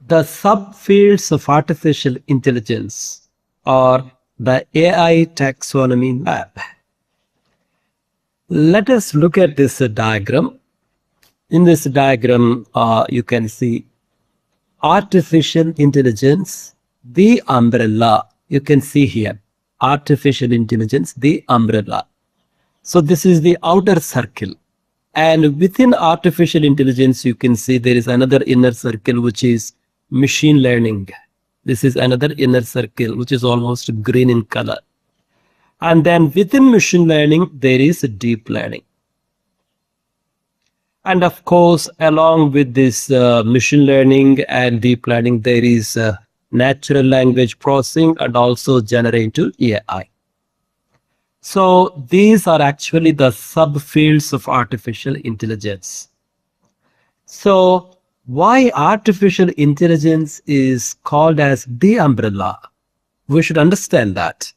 the subfields of artificial intelligence, or the AI Taxonomy Map. Let us look at this diagram. In this diagram, you can see artificial intelligence, the umbrella. You can see here, artificial intelligence, the umbrella. So this is the outer circle. And within artificial intelligence, you can see there is another inner circle, which is machine learning. This is another inner circle, which is almost green in color. And then within machine learning, there is deep learning. And of course, along with this machine learning and deep learning, there is natural language processing and also generative AI. So these are actually the subfields of artificial intelligence. So why artificial intelligence is called as the umbrella? We should understand that.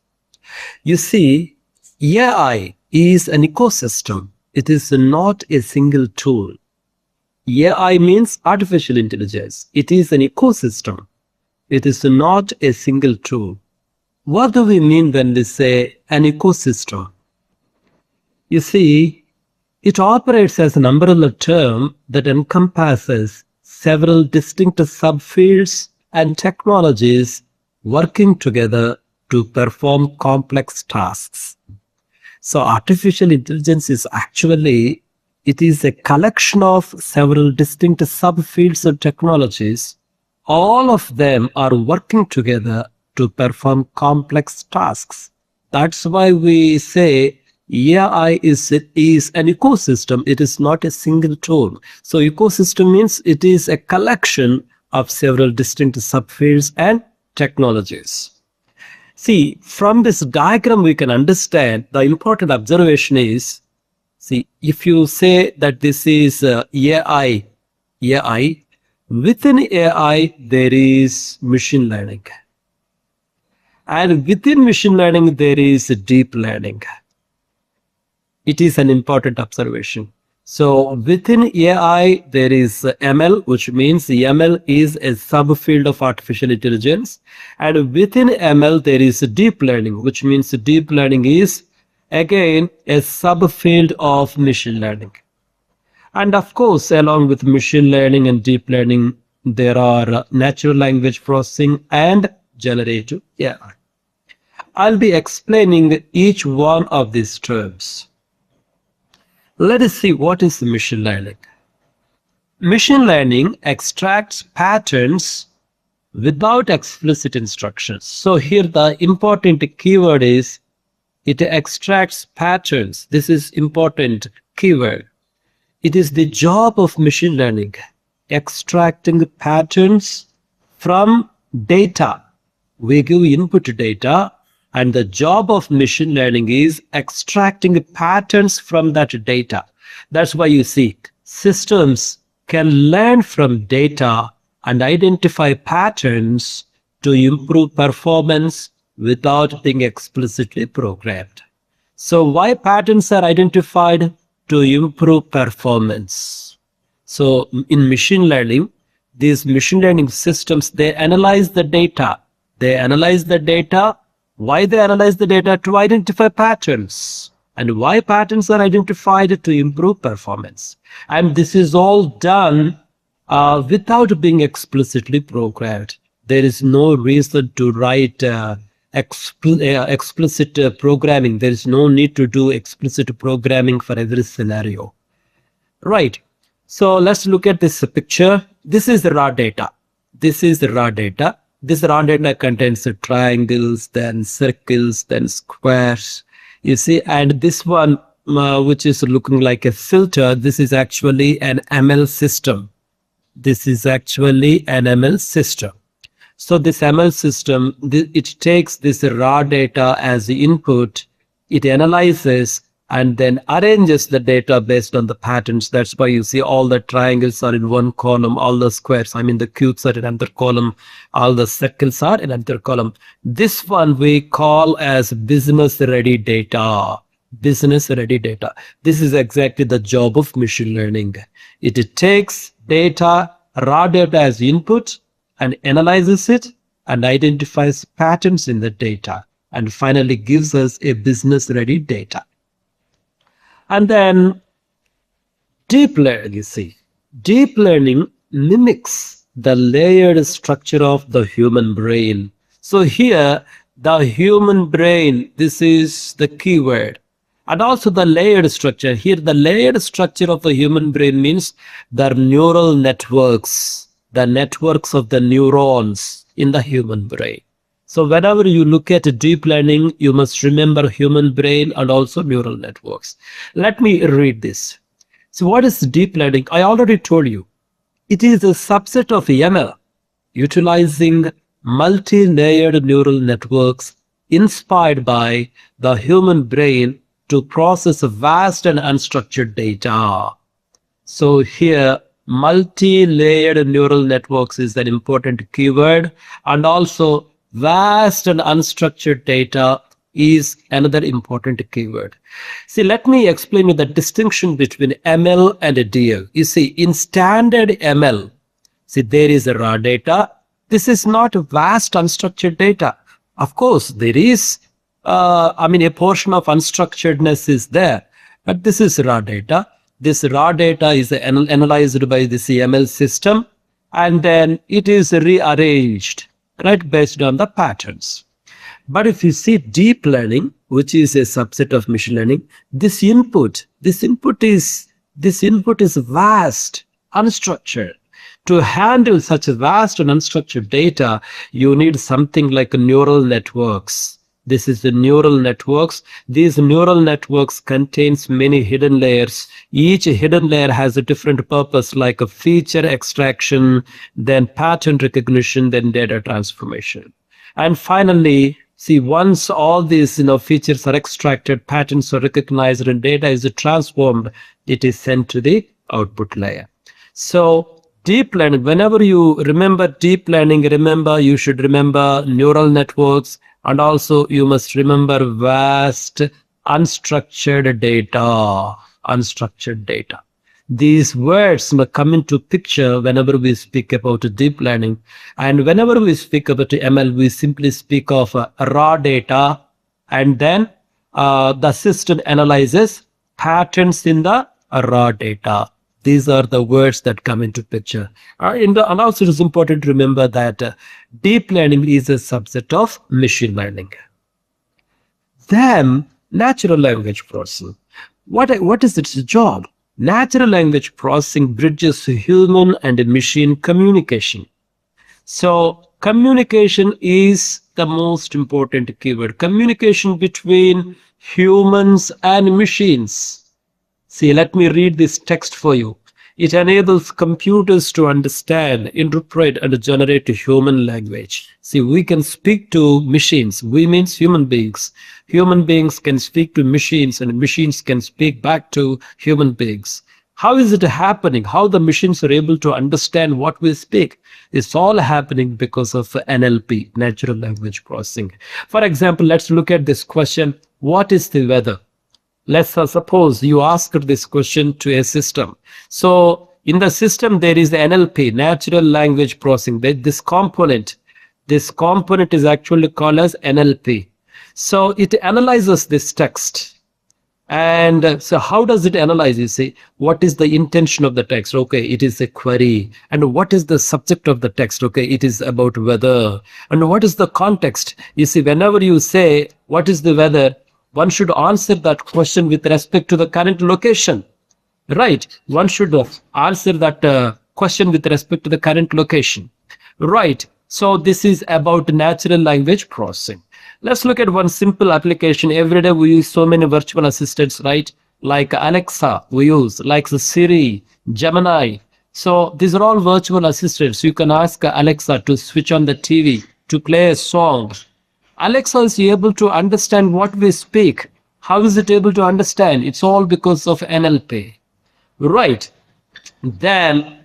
You see, AI is an ecosystem. It is not a single tool. AI means artificial intelligence. It is an ecosystem. It is not a single tool. What do we mean when we say an ecosystem? You see, it operates as an umbrella term that encompasses several distinct subfields and technologies working together to perform complex tasks. So artificial intelligence is actually, it is a collection of several distinct subfields of technologies. All of them are working together to perform complex tasks. That's why we say AI is an ecosystem. It is not a single tool. So ecosystem means it is a collection of several distinct subfields and technologies. See, from this diagram, we can understand the important observation is, see, if you say that this is AI, within AI, there is machine learning. And within machine learning, there is deep learning. It is an important observation. So within AI, there is ML, which means ML is a subfield of artificial intelligence. And within ML, there is deep learning, which means deep learning is, again, a subfield of machine learning. And of course, along with machine learning and deep learning, there are natural language processing and generative AI. I'll be explaining each one of these terms. Let us see what is machine learning. Machine learning extracts patterns without explicit instructions. So here the important keyword is it extracts patterns. This is important keyword. It is the job of machine learning, extracting patterns from data. We give input data, and the job of machine learning is extracting patterns from that data. That's why you see systems can learn from data and identify patterns to improve performance without being explicitly programmed. So why patterns are identified? To improve performance. So in machine learning, these machine learning systems, they analyze the data. Why they analyze the data? To identify patterns. And why patterns are identified? To improve performance. And this is all done without being explicitly programmed. There is no reason to write explicit programming. There is no need to do explicit programming for every scenario. Right. So let's look at this picture. This is the raw data. This raw data contains triangles, then circles, then squares. You see, and this one, which is looking like a filter, this is actually an ML system. So this ML system, it takes this raw data as the input, it analyzes and then arranges the data based on the patterns. That's why you see all the triangles are in one column, all the squares, the cubes are in another column, all the circles are in another column. This one we call as business ready data. This is exactly the job of machine learning. It takes data, raw data as input, and analyzes it and identifies patterns in the data and finally gives us a business ready data. And then deep learning, you see, deep learning mimics the layered structure of the human brain. So here, the human brain, this is the keyword. And also the layered structure. Here, the layered structure of the human brain means the neural networks, the networks of the neurons in the human brain. So whenever you look at deep learning, you must remember human brain and also neural networks. Let me read this. So what is deep learning? I already told you. It is a subset of ML utilizing multi-layered neural networks inspired by the human brain to process vast and unstructured data. So here, multi-layered neural networks is an important keyword, and also vast and unstructured data is another important keyword. See, let me explain you the distinction between ML and DL. You see, in standard ML, see, there is a raw data. This is not vast unstructured data. Of course, there is, a portion of unstructuredness is there, but this is raw data. This raw data is analyzed by this ML system, and then it is rearranged, right, based on the patterns. But if you see deep learning, which is a subset of machine learning, this input is vast, unstructured. To handle such vast and unstructured data, you need something like neural networks. This is the neural networks. These neural networks contains many hidden layers. Each hidden layer has a different purpose, like a feature extraction, then pattern recognition, then data transformation. And finally, see, once all these features are extracted, patterns are recognized, and data is transformed, it is sent to the output layer. So deep learning, whenever you remember deep learning, remember you should remember neural networks, and also you must remember vast unstructured data. Unstructured data. These words may come into picture whenever we speak about deep learning. And whenever we speak about ML, we simply speak of raw data, and then the system analyzes patterns in the raw data. These are the words that come into picture. And also it is important to remember that deep learning is a subset of machine learning. Then natural language processing. What is its job? Natural language processing bridges human and machine communication. So communication is the most important keyword. Communication between humans and machines. See, let me read this text for you. It enables computers to understand, interpret, and generate human language. See, we can speak to machines. We means human beings. Human beings can speak to machines, and machines can speak back to human beings. How is it happening? How the machines are able to understand what we speak? It's all happening because of NLP, natural language processing. For example, let's look at this question. What is the weather? Let's suppose you asked this question to a system. So in the system, there is NLP, natural language processing. This component is actually called as NLP. So it analyzes this text. And so how does it analyze? You see, what is the intention of the text? Okay, it is a query. And what is the subject of the text? Okay, it is about weather. And what is the context? You see, whenever you say, what is the weather? One should answer that question with respect to the current location, right? One should answer that question with respect to the current location, right? So this is about natural language processing. Let's look at one simple application. Every day we use so many virtual assistants, right? Like Alexa, we use, like the Siri, Gemini. So these are all virtual assistants. You can ask Alexa to switch on the TV, to play a song. Alexa is able to understand what we speak. How is it able to understand? It's all because of NLP. Right. Then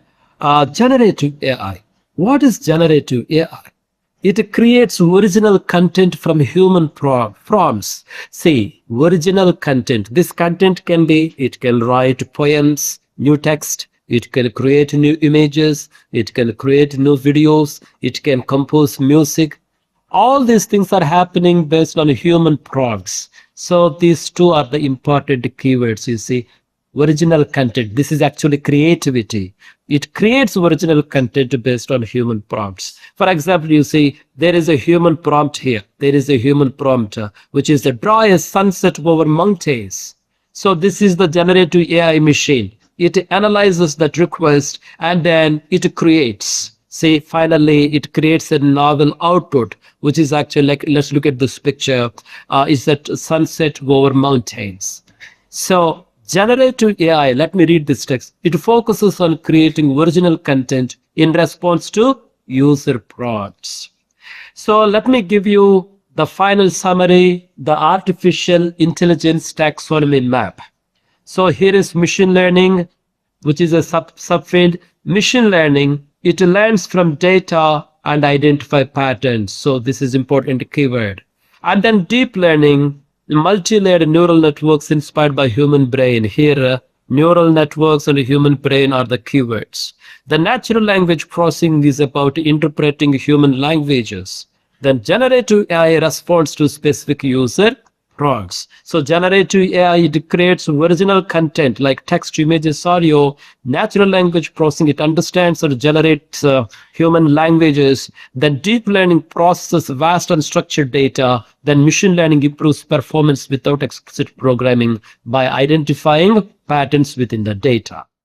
generative AI. What is generative AI? It creates original content from human prompts. See, original content. This content can write poems, new text. it can create new images, it can create new videos, it can compose music. All these things are happening based on human prompts. So these two are the important keywords. You see, original content, this is actually creativity. It creates original content based on human prompts. For example, you see there is a human prompt here, there is a human prompt which is to draw a sunset over mountains. So this is the generative AI machine. It analyzes that request and then it creates. Say finally it creates a novel output, which is actually like, let's look at this picture, is that sunset over mountains. So generative AI, let me read this text. It focuses on creating original content in response to user prompts. So let me give you the final summary, the artificial intelligence taxonomy map. So here is machine learning, which is a subfield. Machine learning, it learns from data and identify patterns. So this is important keyword. And then deep learning, multi-layered neural networks inspired by human brain. Here, neural networks and human brain are the keywords. The natural language processing is about interpreting human languages. Then generative AI responds to specific user prompts. So generative AI, it creates original content like text, images, audio. Natural language processing, it understands or generates human languages. Then deep learning processes vast unstructured data. Then machine learning improves performance without explicit programming by identifying patterns within the data.